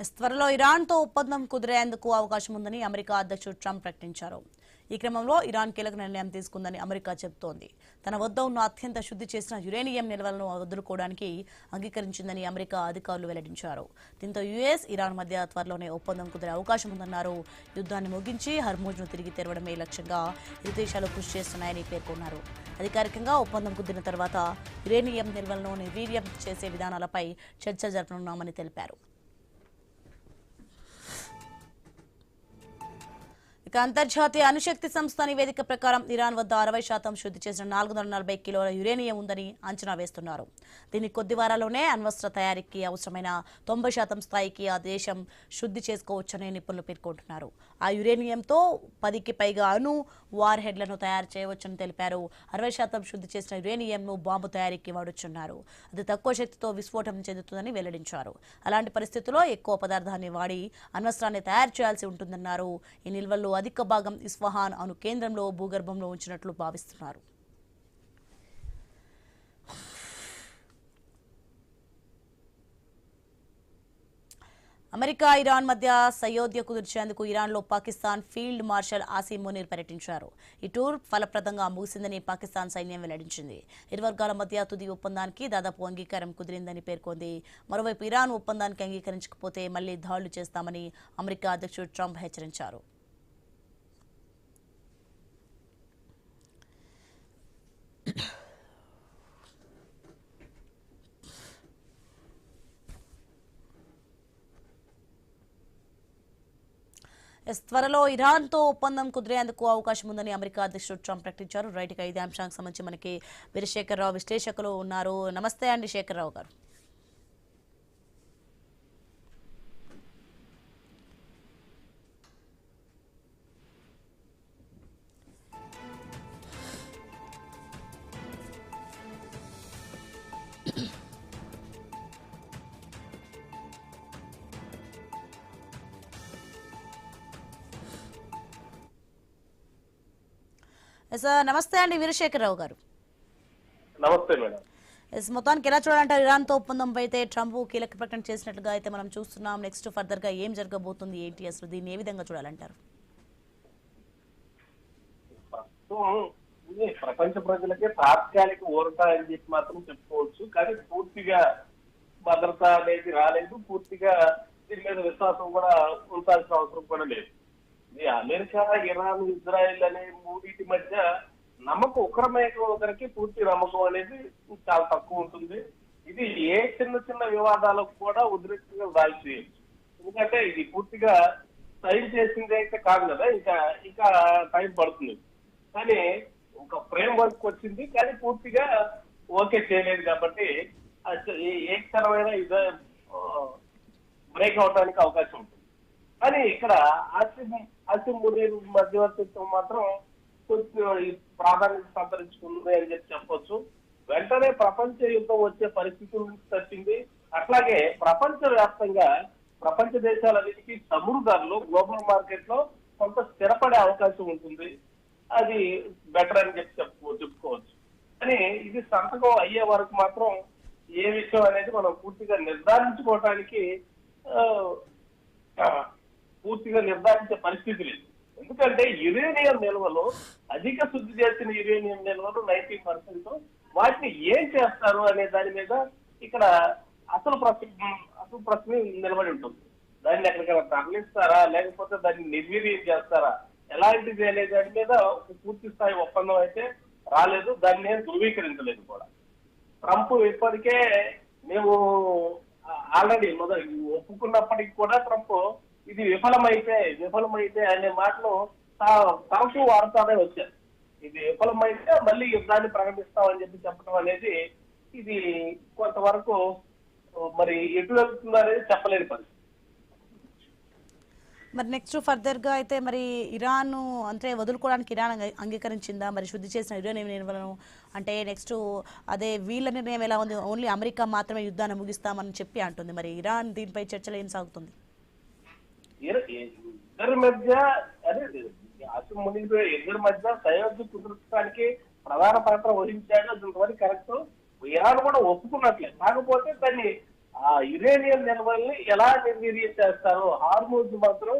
త్వరలో ఇరాన్తో ఒప్పందం కుదిరేందుకు అవకాశం ఉందని అమెరికా అధ్యక్షుడు ట్రంప్ ప్రకటించారు. ఈ క్రమంలో ఇరాన్ కీలక నిర్ణయం తీసుకుందని అమెరికా చెబుతోంది. తన వద్ద ఉన్న అత్యంత శుద్ధి చేసిన యురేనియం నిల్వలను వదులుకోవడానికి అంగీకరించిందని అమెరికా అధికారులు వెల్లడించారు. దీంతో యుఎస్, ఇరాన్ మధ్య త్వరలోనే ఒప్పందం కుదిరే అవకాశం ఉందన్నారు. యుద్ధాన్ని ముగించి హర్మూజ్ను తిరిగి తెరవడమే లక్ష్యంగా ఇరు దేశాలు కృషి చేస్తున్నాయని పేర్కొన్నారు. అధికారికంగా ఒప్పందం కుదిరిన తర్వాత యురేనియం నిల్వలను నిర్వీర్యం చేసే విధానాలపై చర్చ జరపనున్నామని తెలిపారు. ఇక అంతర్జాతీయ అణుశక్తి సంస్థ నివేదిక ప్రకారం ఇరాన్ వద్ద 60% శుద్ధి చేసిన 440 కిలోల యురేనియం ఉందని అంచనా వేస్తున్నారు. దీన్ని కొద్ది వారాల్లోనే అణ్వస్త్ర తయారీకి అవసరమైన 90% స్థాయికి ఆ దేశం శుద్ధి చేసుకోవచ్చని నిపుణులు పేర్కొంటున్నారు. ఆ యురేనియంతో 10కి పైగా అణు వార్ హెడ్లను తయారు చేయవచ్చని తెలిపారు. 60% శుద్ధి చేసిన యురేనియంను బాంబు తయారీకి వాడొచ్చున్నారు. అది తక్కువ శక్తితో విస్ఫోటనం చెందుతుందని వెల్లడించారు. అలాంటి పరిస్థితుల్లో ఎక్కువ పదార్థాన్ని వాడి అణ్వస్త్రాన్ని తయారు చేయాల్సి ఉంటుందన్నారు. ఈ నిల్వల్లో అధిక భాగం ఇస్ఫహాన్ అణు కేంద్రంలో భూగర్భంలో ఉంచినట్లు భావిస్తున్నారు. అమెరికా, ఇరాన్ మధ్య సయోధ్య కుదిర్చేందుకు ఇరాన్లో పాకిస్తాన్ ఫీల్డ్ మార్షల్ ఆసిమ్ మునీర్ పర్యటించారు. ఈ టూర్ ఫలప్రదంగా ముగిసిందని పాకిస్తాన్ సైన్యం వెల్లడించింది. ఇరు వర్గాల మధ్య తుది ఒప్పందానికి దాదాపు అంగీకారం కుదిరిందని పేర్కొంది. మరోవైపు ఇరాన్ ఒప్పందానికి అంగీకరించకపోతే మళ్లీ దాడులు చేస్తామని అమెరికా అధ్యక్షుడు ట్రంప్ హెచ్చరించారు. త్వరలో ఇరాన్తో ఒప్పందం కుదిరేందుకు అవకాశం ఉందని అమెరికా అధ్యక్షుడు ట్రంప్ ప్రకటించారు. రైట్గా ఇదే అంశానికి సంబంధించి మనకి వీరశేఖరరావు విశ్లేషకులు ఉన్నారు. నమస్తే అండి శేఖరరావు గారు. నమస్తే అండి వీరశేఖరరావు గారు. నమస్తే మేడం. మొత్తానికి ఎలా చూడాలంటారు? ఇరాన్తో ఒప్పందంపై అయితే ట్రంప్ కీలక ప్రకటన చేసినట్లుగా అయితే మనం చూస్తున్నాం. నెక్స్ట్ ఫర్దర్ గా ఏం జరగబోతుంది ఏంటి, అసలు దీన్ని ఏ విధంగా చూడాలంటారు? ప్రపంచ ప్రజలకే తాత్కాలిక ఊరట అని చెప్పి మాత్రం చెప్పుకోవచ్చు. కానీ పూర్తిగా భద్రత అనేది రాలేదు. పూర్తిగా దీని మీద విశ్వాసం కూడా ఉంచాల్సిన అవసరం కూడా లేదు. అమెరికా, ఇరాన్, ఇజ్రాయెల్ అనే మూడింటి మధ్య నమ్మకం ఒకరికి పూర్తి నమ్మకం అనేది చాలా తక్కువ ఉంటుంది. ఇది ఏ చిన్న చిన్న వివాదాలకు కూడా ఉద్రిక్తంగా దాల్చేయచ్చు. ఎందుకంటే ఇది పూర్తిగా సైన్ చేసింది అయితే కాదు కదా, ఇంకా టైం పడుతుంది. కానీ ఒక ఫ్రేమ్ వర్క్ వచ్చింది, కానీ పూర్తిగా ఓకే చేయలేదు. కాబట్టి ఏ క్షణమైనా ఇదే బ్రేక్ అవడానికి అవకాశం ఉంటుంది. కానీ ఇక్కడ ఆసిమ్ మునీర్ మధ్యవర్తిత్వం మాత్రం కొంచెం ప్రాధాన్యత సంతరించుకుంది అని చెప్పొచ్చు. వెంటనే ప్రపంచ యుద్ధం వచ్చే పరిస్థితుల నుంచి తప్పింది. అట్లాగే ప్రపంచ వ్యాప్తంగా ప్రపంచ దేశాలన్నిటికీ చమురు ధరలు గ్లోబల్ మార్కెట్ లో కొంత స్థిరపడే అవకాశం ఉంటుంది. అది బెటర్ అని చెప్పుకోవచ్చు. కానీ ఇది సంతకం అయ్యే వరకు మాత్రం ఏ విషయం అనేది మనం పూర్తిగా నిర్ధారించుకోవటానికి నిర్ధారించే పరిస్థితి లేదు. ఎందుకంటే యురేనియం నిల్వలు, అధిక శుద్ధి చేసిన యురేనియం నిల్వలు 90%, వాటిని ఏం చేస్తారు అనే దాని మీద ఇక్కడ అసలు ప్రశ్న నిలబడి ఉంటుంది. దాన్ని ఎక్కడికైనా తరలిస్తారా, లేకపోతే దాన్ని నిర్వీర్యం చేస్తారా, ఎలాంటిది అనే దాని మీద ఒక పూర్తి స్థాయి ఒప్పందం అయితే రాలేదు. దాన్ని నేను ధృవీకరించలేదు కూడా. ట్రంప్ ఇప్పటికే మేము ఆల్రెడీ ఒప్పుకున్నప్పటికీ కూడా ట్రంప్ ఇది విఫలమైతే అనే మాటలు తరచూ వాడుతానే వచ్చారు. ఇది విఫలమైతే మళ్ళీ యుద్ధాన్ని ప్రకటిస్తామని చెప్పడం అనేది ఇది కొంతవరకు మరి ఎటు వెళ్తుందో అనేది చెప్పలేని పరిస్థితి. మరి నెక్స్ట్ ఫర్దర్ గా అయితే మరి ఇరాన్ అంటే వదులుకోవడానికి ఇరాన్ అంగీకరించిందా? మరి శుద్ధి చేసిన యురేనియం నిల్వలను అంటే నెక్స్ట్ అదే వీళ్ళ నిర్ణయం ఎలా ఉంది? ఓన్లీ అమెరికా మాత్రమే యుద్ధాన్ని ముగిస్తామని చెప్పి అంటుంది. మరి ఇరాన్ దీనిపై చర్చలు ఏం సాగుతుంది? ఇద్దరి మధ్య అదే ఆసిమ్ మునీర్ ఇద్దరి మధ్య సయోధ్య కుదుర్చడానికి ప్రధాన పాత్ర వహించాడు. అది ఇంతవరకు కరెక్ట్. ఇరాన్ కూడా ఒప్పుకున్నట్లే. కాకపోతే దాన్ని ఆ యురేనియం నిల్వల్ని ఎలా నిర్వీర్యం చేస్తారు? హార్మోజ్ మాత్రం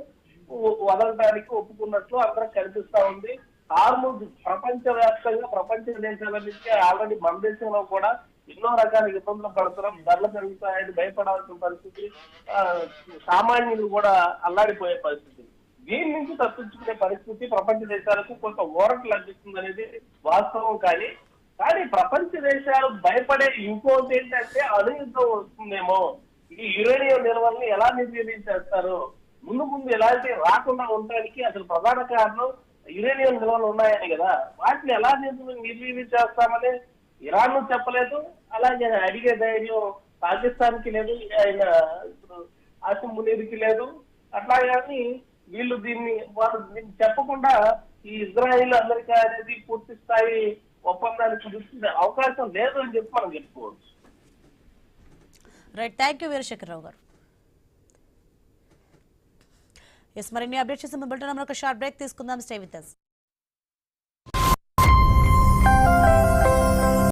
వదలడానికి ఒప్పుకున్నట్లు అందరం కనిపిస్తా ఉంది. హార్మోజ్ ప్రపంచ వ్యాప్తంగా ప్రపంచ దేశాల నుంచి ఆల్రెడీ మన దేశంలో కూడా ఎన్నో రకాల ఇబ్బందులు పడుతున్నాం. ధరలు పెరుగుతాయని భయపడాల్సిన పరిస్థితి, సామాన్యులు కూడా అల్లాడిపోయే పరిస్థితి. దీని నుంచి తప్పించుకునే పరిస్థితి ప్రపంచ దేశాలకు కొంత ఊరట లభిస్తుంది అనేది వాస్తవం. కానీ ప్రపంచ దేశాలు భయపడే ఇంకోటి ఏంటంటే అణుయుద్ధం వస్తుందేమో, ఈ యురేనియం నిల్వల్ని ఎలా నిర్వీర్యం చేస్తారు, ముందు ఎలాంటి రాకుండా ఉండడానికి అసలు ప్రధాన కారణం యురేనియం నిల్వలు ఉన్నాయని కదా, వాటిని ఎలా నిర్వీర్యం చేస్తామని ఇరాన్ చెప్పలేదు. అలాగే అడిగే ధైర్యం పాకిస్తాన్ కి లేదు, ఆయన ఇప్పుడు ఆసిమ్ మునీర్కి లేదు. అట్లాగే వీళ్ళు వాళ్ళు దీన్ని చెప్పకుండా ఈ ఇజ్రాయిల్ అమెరికా అనేది పూర్తి స్థాయి ఒప్పందానికి కుదిర్చుకునే అవకాశం లేదు అని చెప్పి మనం చెప్పుకోవచ్చు. రైట్, థ్యాంక్ యూ వీరశేఖరరావు గారు. మరిన్ని అప్డేట్ చేసిన బులెటిన్ ఒక షార్ట్ బ్రేక్ తీసుకుందాం. Stay with us.